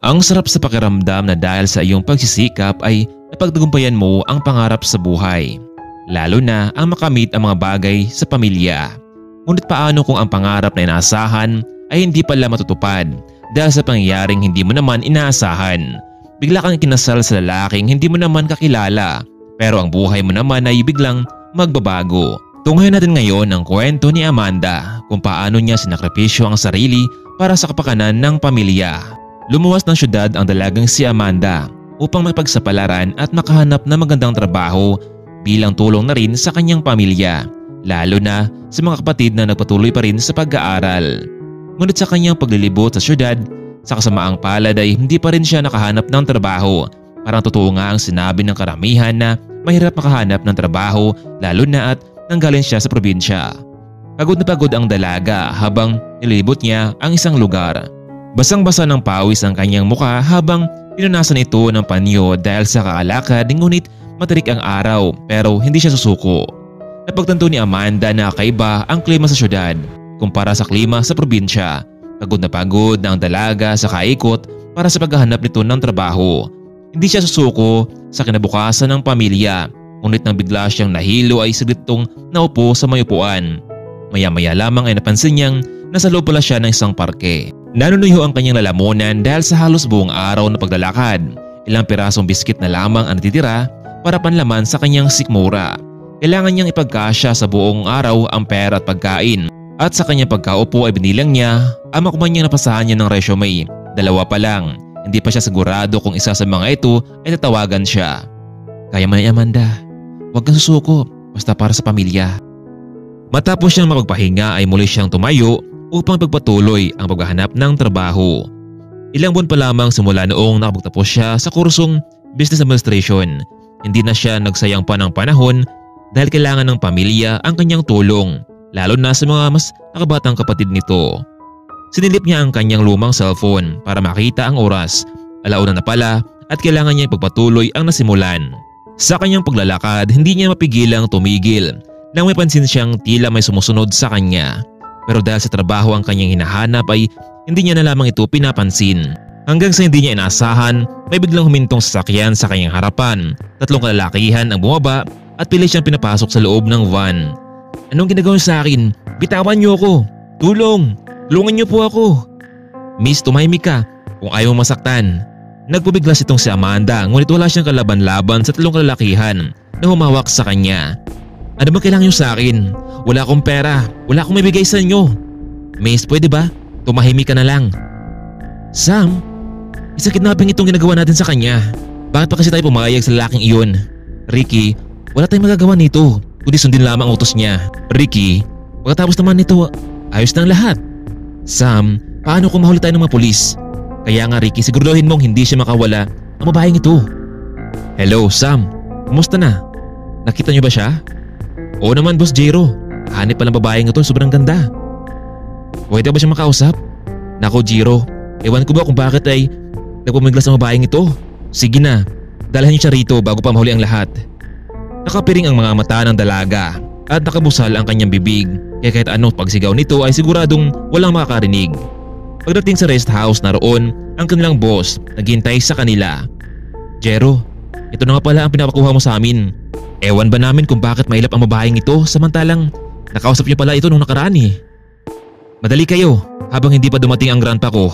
Ang sarap sa pakiramdam na dahil sa iyong pagsisikap ay napagtagumpayan mo ang pangarap sa buhay. Lalo na ang makamit ang mga bagay sa pamilya. Ngunit paano kung ang pangarap na inaasahan ay hindi pala matutupad dahil sa pangyayaring hindi mo naman inaasahan? Bigla kang ikinasal sa lalaking hindi mo naman kakilala pero ang buhay mo naman ay biglang magbabago. Tunghayan natin ngayon ang kwento ni Amanda kung paano niya sinakripisyo ang sarili para sa kapakanan ng pamilya. Lumuwas ng syudad ang dalagang si Amanda upang mapagsapalaran at makahanap ng magandang trabaho bilang tulong na rin sa kanyang pamilya, lalo na sa mga kapatid na nagpatuloy pa rin sa pag-aaral. Ngunit sa kanyang paglilibot sa syudad, sa kasamaang palad ay hindi pa rin siya nakahanap ng trabaho. Parang totoo nga ang sinabi ng karamihan na mahirap makahanap ng trabaho lalo na at nanggaling siya sa probinsya. Pagod na pagod ang dalaga habang nililibot niya ang isang lugar. Basang-basa ng pawis ang kanyang muka habang pinunasan ito ng panyo dahil sa kaalakad, ngunit matarik ang araw pero hindi siya susuko. Napagtanto ni Amanda na kakaiba ang klima sa syudad kumpara sa klima sa probinsya. Pagod na ang dalaga sa kaikot para sa paghahanap nito ng trabaho. Hindi siya susuko sa kinabukasan ng pamilya, ngunit nang bigla siyang nahilo ay saglit itong naupo sa may upuan. Maya-maya lamang ay napansin niyang nasa loob pala siya ng isang parke. Nanunuyo ang kanyang lalamunan dahil sa halos buong araw na paglalakad. Ilang pirasong biskit na lamang ang natitira para panlaman sa kanyang sikmura. Kailangan niyang ipagkasya sa buong araw ang pera at pagkain. At sa kanyang pagkaupo ay binilang niya ang makuman napasahan niya ng resume. 2 pa lang. Hindi pa siya sigurado kung isa sa mga ito ay tatawagan siya. Kaya man ay Amanda, huwag kang susuko basta para sa pamilya. Matapos siyang mapagpahinga ay muli siyang tumayo upang pagpatuloy ang paghahanap ng trabaho. Ilang buwan pa lamang simula noong nakapagtapos siya sa kursong Business Administration. Hindi na siya nagsayang pa ng panahon dahil kailangan ng pamilya ang kanyang tulong, lalo na sa mga mas nakabatang kapatid nito. Sinilip niya ang kanyang lumang cellphone para makita ang oras. 1:00 na pala at kailangan niya ipagpatuloy ang nasimulan. Sa kanyang paglalakad, hindi niya mapigilang tumigil nang may pansin siyang tila may sumusunod sa kanya. Pero dahil sa trabaho ang kanyang hinahanap ay hindi niya na lamang ito pinapansin. Hanggang sa hindi niya inasahan, may biglang humintong sasakyan sa kanyang harapan. 3 kalalakihan ang bumaba at pilit siyang pinapasok sa loob ng van. Anong ginagawa sa akin? Bitawan niyo ako! Tulong! Tulungan niyo po ako! Miss, tumahimik ka kung ayaw masaktan. Nagpabiglas itong si Amanda, ngunit wala siyang kalaban-laban sa 3 kalalakihan na humawak sa kanya. Ano ba kailangan niyo sa akin? Wala akong pera. Wala akong mabigay sa inyo. Miss, pwede ba? Tumahimik ka na lang. Sam, isa kidnapping itong ginagawa natin sa kanya. Bakit pa kasi tayo pumayag sa lalaking iyon? Ricky, wala tayong magagawa nito kundi sundin lamang ang utos niya. Ricky, pagkatapos naman nito, ayos na ang lahat. Sam, paano kung mahuli tayo ng mga pulis? Kaya nga Ricky, siguraduhin mong hindi siya makawala ang babaeng ito. Hello Sam, kumusta na? Nakita niyo ba siya? Oo naman Boss Jero, hanip palang babaeng ito, sobrang ganda. Pwede ba siya makausap? Nako Jero, ewan ko ba kung bakit ay nagpumiglas ang babaeng ito. Sige na, dalhan niyo siya rito bago pa mahuli ang lahat. Nakapiring ang mga mata ng dalaga at nakabusal ang kanyang bibig, kaya kahit anong pagsigaw nito ay siguradong walang makakarinig. Pagdating sa rest house, naroon ang kanilang boss naghihintay sa kanila. Jero, ito na nga pala ang pinapakuha mo sa amin. Ewan ba namin kung bakit mailap ang babaeng ito samantalang nakausap niyo pala ito nung nakaraan eh. Madali kayo habang hindi pa dumating ang grandpa ko.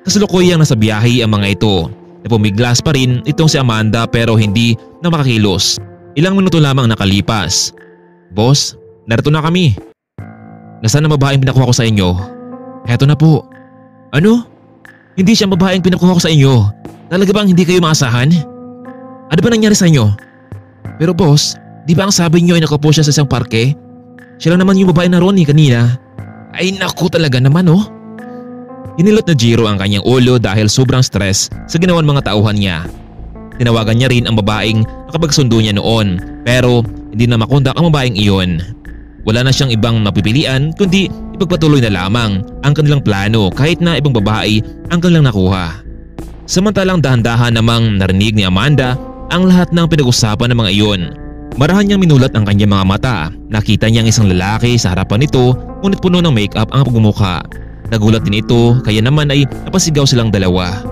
Kasalukuyang nasa biyahe ang mga ito. Napumiglas pa rin itong si Amanda pero hindi na makakilos. Ilang minuto lamang nakalipas. Boss, narito na kami. Nasaan ang babaeng pinakuha ko sa inyo? Heto na po. Ano? Hindi siya ang babaeng pinakuha ko sa inyo. Talaga bang hindi kayo maasahan? Ano ba nangyari sa inyo? Pero boss, di ba ang sabi niyo ay nakaupo siya sa isang parke? Siya lang naman yung babae na Ronnie kanina. Ay naku talaga naman oh. Hinilot na Jiro ang kanyang ulo dahil sobrang stress sa ginawan mga tauhan niya. Tinawagan niya rin ang babaeng nakapagsundo niya noon pero hindi na makontak ang babaeng iyon. Wala na siyang ibang mapipilian kundi ipagpatuloy na lamang ang kanilang plano kahit na ibang babae ang kanilang nakuha. Samantalang dahan-dahan namang narinig ni Amanda ang lahat ng pinag-usapan ng mga iyon. Marahan niyang minulat ang kanyang mga mata. Nakita niyang isang lalaki sa harapan nito ngunit puno ng make-up ang pagmumukha. Nagulat din ito kaya naman ay napasigaw silang dalawa.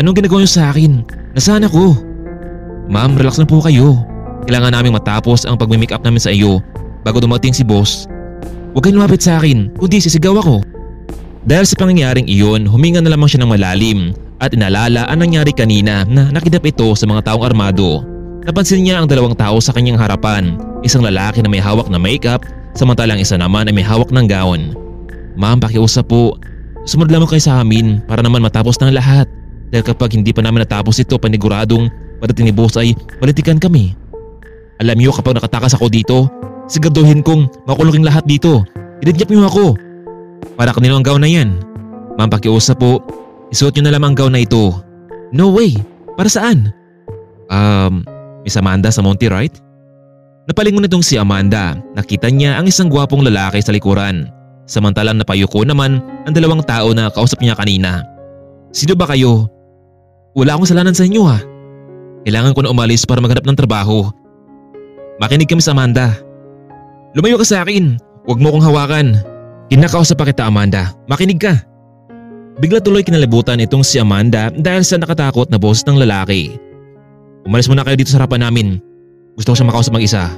Anong ginagawa niyo sa akin? Nasaan ako? Ma'am, relax lang po kayo. Kailangan naming matapos ang pagme-make up namin sa iyo bago dumating si boss. Huwag kayong lumapit sa akin, kundi sisigaw ako. Dahil sa pangyayaring iyon, huminga na lamang siya ng malalim at inalala ang nangyari kanina na nakidap ito sa mga taong armado. Napansin niya ang dalawang tao sa kanyang harapan, isang lalaki na may hawak na makeup samantalang isa naman ay may hawak ng gown. Ma'am, pakiusap po. Sumunod lamang kayo sa amin para naman matapos ng lahat. Dahil kapag hindi pa namin natapos ito, paniguradong padating ni boss ay balitikan kami. Alam niyo, kapag nakatakas ako dito, siguraduhin kong makulong lahat dito. Idadjap niyo ako. Para kanino ang gown na yan? Ma'am, pakiusap po. Isuot niyo na lamang ang gown na ito. No way! Para saan? Miss Amanda sa Monty, right? Napalingon nitong si Amanda. Nakita niya ang isang gwapong lalaki sa likuran. Samantalang napayuko naman ang dalawang tao na kausap niya kanina. Sino ba kayo? Wala akong kasalanan sa inyo ha. Kailangan ko na umalis para maghanap ng trabaho. Makinig kami sa Amanda. Lumayo ka sa akin. Huwag mo kong hawakan. Kinakausap pa kita, Amanda. Makinig ka. Bigla tuloy kinalibutan itong si Amanda dahil sa nakatakot na boses ng lalaki. Umalis muna kayo dito sa harapan namin. Gusto ko siya makausap mag-isa.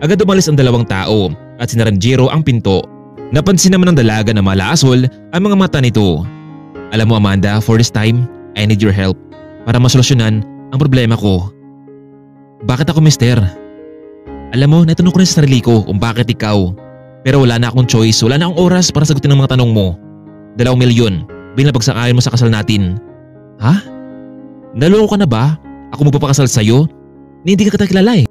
Agad umalis ang dalawang tao at sinaranjiro ang pinto. Napansin naman ng dalaga na malaasol ang mga mata nito. Alam mo, Amanda, for this time, I need your help para masolusyonan ang problema ko. Bakit ako, mister? Alam mo, natanong ko na sa sarili ko kung bakit ikaw. Pero wala na akong choice, wala na akong oras para sagutin ang mga tanong mo. 2 milyon bilang pagsakayan mo sa kasal natin. Ha? Naloko ka na ba? Ako magpapakasal sa'yo? Hindi ka kita kilala eh.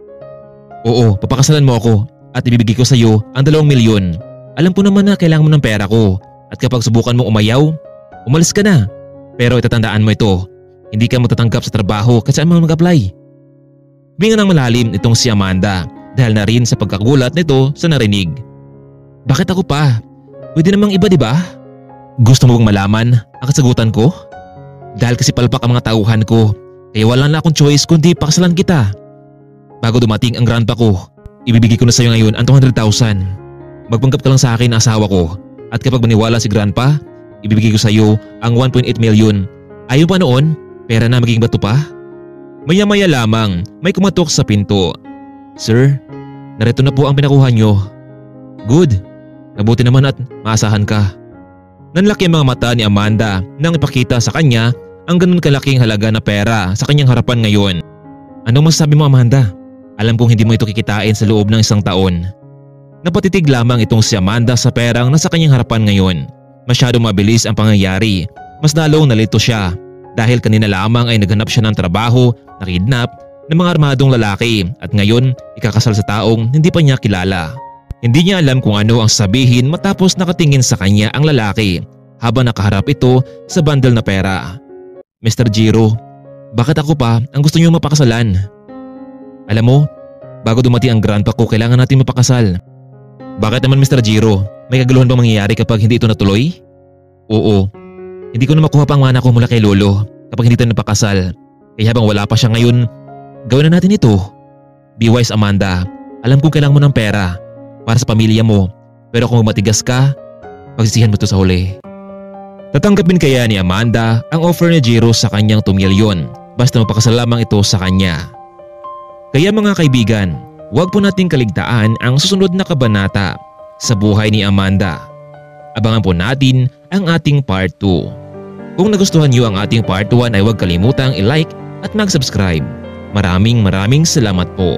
Oo, papakasalan mo ako at ibibigay ko sa'yo ang 2 milyon. Alam ko naman na kailangan mo ng pera ko at kapag subukan mong umayaw, umalis ka na. Pero itatandaan mo ito, hindi ka matatanggap sa trabaho kasi saan mo mag-apply. Binga ng malalim itong si Amanda dahil na rin sa pagkagulat nito sa narinig. Bakit ako pa? Pwede namang iba, di ba? Gusto mo bang malaman ang kasagutan ko? Dahil kasi palpak ang mga tauhan ko, kaya wala na akong choice kundi pakasalan kita. Bago dumating ang grandpa ko, ibibigay ko na sa iyo ngayon ang 200,000. Magpanggap ka lang sa akin ang asawa ko at kapag maniwala si grandpa, ibibigay ko sa iyo ang 1.8 million. Ayaw pa noon, pera na magiging bato pa? Maya-maya lamang may kumatok sa pinto. Sir, narito na po ang pinakuha nyo. Good, mabuti naman at maasahan ka. Nanlaki ang mga mata ni Amanda nang ipakita sa kanya ang ganun kalaking halaga na pera sa kanyang harapan ngayon. Anong masasabi mo, Amanda? Alam kong hindi mo ito kikitain sa loob ng 1 taon. Napatitig lamang itong si Amanda sa perang nasa kanyang harapan ngayon. Masyadong mabilis ang pangyayari. Mas lalong nalito siya dahil kanina lamang ay naghanap siya ng trabaho, nakidnap ng mga armadong lalaki at ngayon ikakasal sa taong hindi pa niya kilala. Hindi niya alam kung ano ang sabihin matapos nakatingin sa kanya ang lalaki habang nakaharap ito sa bundle na pera. Mr. Jiro, bakit ako pa ang gusto niyo mapakasalan? Alam mo, bago dumating ang grandpa ko kailangan natin mapakasal. Bakit naman, Mr. Jiro? May kaguluhan bang mangyayari kapag hindi ito natuloy? Oo, hindi ko na makuha pa ang mana ko mula kay Lolo kapag hindi tayo napakasal. Kaya habang wala pa siya ngayon, gawin na natin ito. Be wise, Amanda. Alam kong kailangan mo ng pera para sa pamilya mo, pero kung matigas ka, pagsisihan mo ito sa huli. Tatanggapin kaya ni Amanda ang offer ni Jiro sa kanyang 2 milyon basta mapakasal lamang ito sa kanya. Kaya mga kaibigan, huwag po nating kaligtaan ang susunod na kabanata sa buhay ni Amanda. Abangan po natin ang ating part 2. Kung nagustuhan niyo ang ating part 1 ay huwag kalimutang i-like at mag-subscribe. Maraming salamat po.